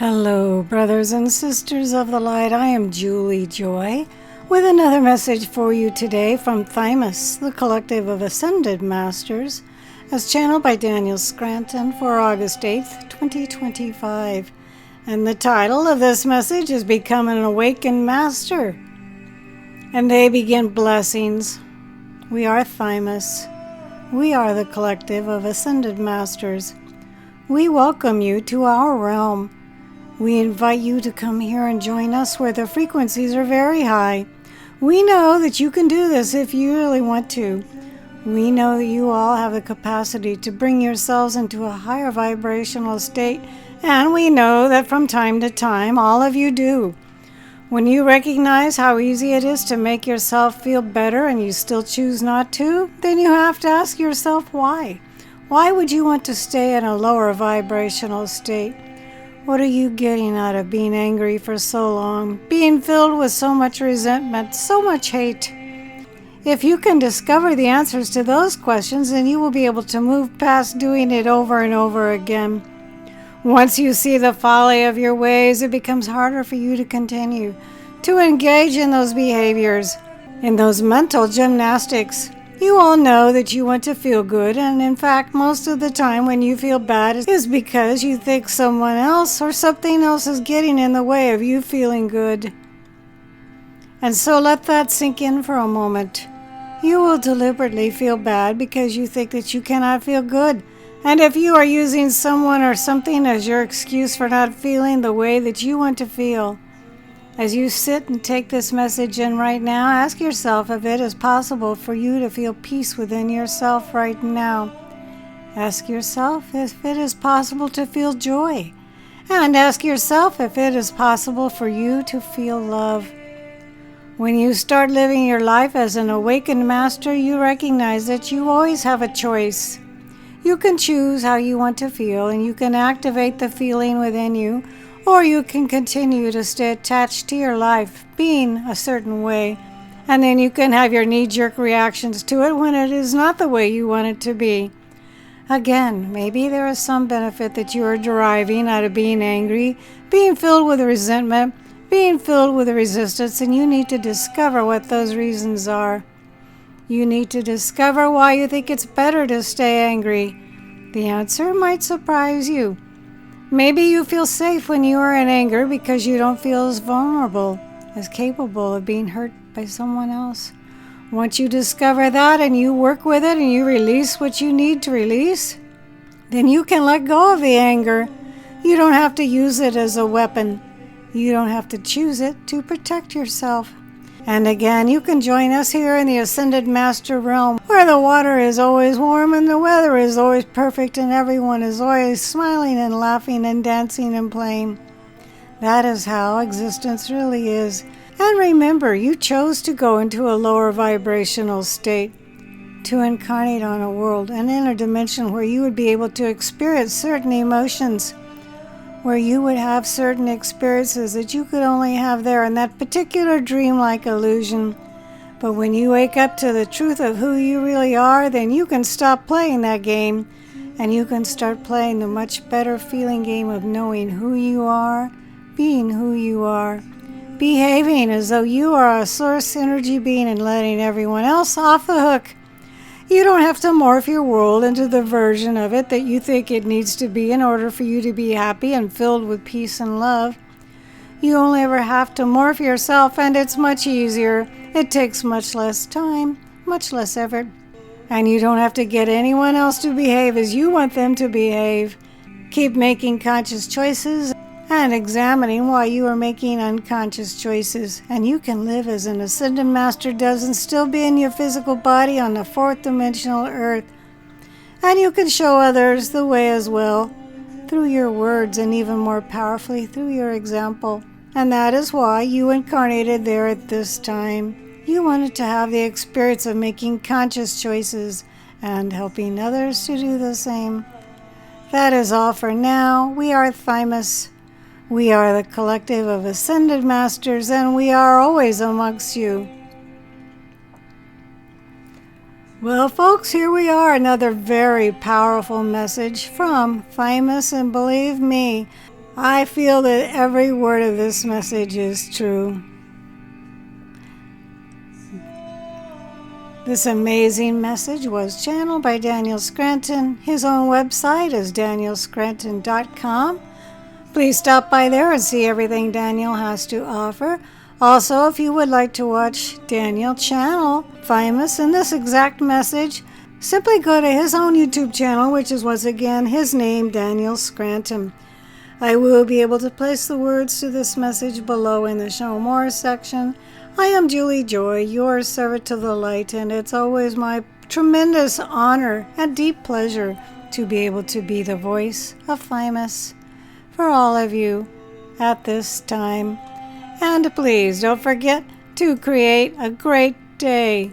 Hello, brothers and sisters of the light. I am Julie Joy with another message for you today from Thymus, the collective of ascended masters, as channeled by Daniel Scranton for August 8th, 2025. And the title of this message is Become an Awakened Master. And they begin blessings. We are Thymus. We are the collective of ascended masters. We welcome you to our realm. We invite you to come here and join us where the frequencies are very high. We know that you can do this if you really want to. We know that you all have the capacity to bring yourselves into a higher vibrational state, and we know that from time to time, all of you do. When you recognize how easy it is to make yourself feel better and you still choose not to, then you have to ask yourself why. Why would you want to stay in a lower vibrational state? What are you getting out of being angry for so long, being filled with so much resentment, so much hate? If you can discover the answers to those questions, then you will be able to move past doing it over and over again. Once you see the folly of your ways, it becomes harder for you to continue to engage in those behaviors, in those mental gymnastics. You all know that you want to feel good, and in fact, most of the time when you feel bad is because you think someone else or something else is getting in the way of you feeling good. And so let that sink in for a moment. You will deliberately feel bad because you think that you cannot feel good. And if you are using someone or something as your excuse for not feeling the way that you want to feel, as you sit and take this message in right now, ask yourself if it is possible for you to feel peace within yourself right now. Ask yourself if it is possible to feel joy. And ask yourself if it is possible for you to feel love. When you start living your life as an awakened master, you recognize that you always have a choice. You can choose how you want to feel, and you can activate the feeling within you, or you can continue to stay attached to your life, being a certain way, and then you can have your knee-jerk reactions to it when it is not the way you want it to be. Again, maybe there is some benefit that you are deriving out of being angry, being filled with resentment, being filled with resistance, and you need to discover what those reasons are. You need to discover why you think it's better to stay angry. The answer might surprise you. Maybe you feel safe when you are in anger because you don't feel as vulnerable, as capable of being hurt by someone else. Once you discover that and you work with it and you release what you need to release, then you can let go of the anger. You don't have to use it as a weapon. You don't have to choose it to protect yourself. And again, you can join us here in the Ascended Master Realm, where the water is always warm and the weather is always perfect and everyone is always smiling and laughing and dancing and playing. That is how existence really is. And remember, you chose to go into a lower vibrational state, to incarnate on a world, an inner dimension where you would be able to experience certain emotions, where you would have certain experiences that you could only have there in that particular dreamlike illusion. But when you wake up to the truth of who you really are, then you can stop playing that game, and you can start playing the much better feeling game of knowing who you are, being who you are, behaving as though you are a source energy being and letting everyone else off the hook. You don't have to morph your world into the version of it that you think it needs to be in order for you to be happy and filled with peace and love. You only ever have to morph yourself, and it's much easier. It takes much less time, much less effort, and you don't have to get anyone else to behave as you want them to behave. Keep making conscious choices and examining why you are making unconscious choices, and you can live as an Ascended Master does and still be in your physical body on the fourth dimensional earth. And you can show others the way as well, through your words and even more powerfully through your example. And that is why you incarnated there at this time. You wanted to have the experience of making conscious choices and helping others to do the same. That is all for now. We are Thymus. We are the collective of Ascended Masters, and we are always amongst you. Well, folks, here we are, another very powerful message from Thymus, and believe me, I feel that every word of this message is true. This amazing message was channeled by Daniel Scranton. His own website is danielscranton.com. Please stop by there and see everything Daniel has to offer. Also, if you would like to watch Daniel channel Thymus in this exact message, simply go to his own YouTube channel, which is once again his name, Daniel Scranton. I will be able to place the words to this message below in the Show More section. I am Julie Joy, your servant to the light, and it's always my tremendous honor and deep pleasure to be able to be the voice of Thymus for all of you at this time. And please don't forget to create a great day.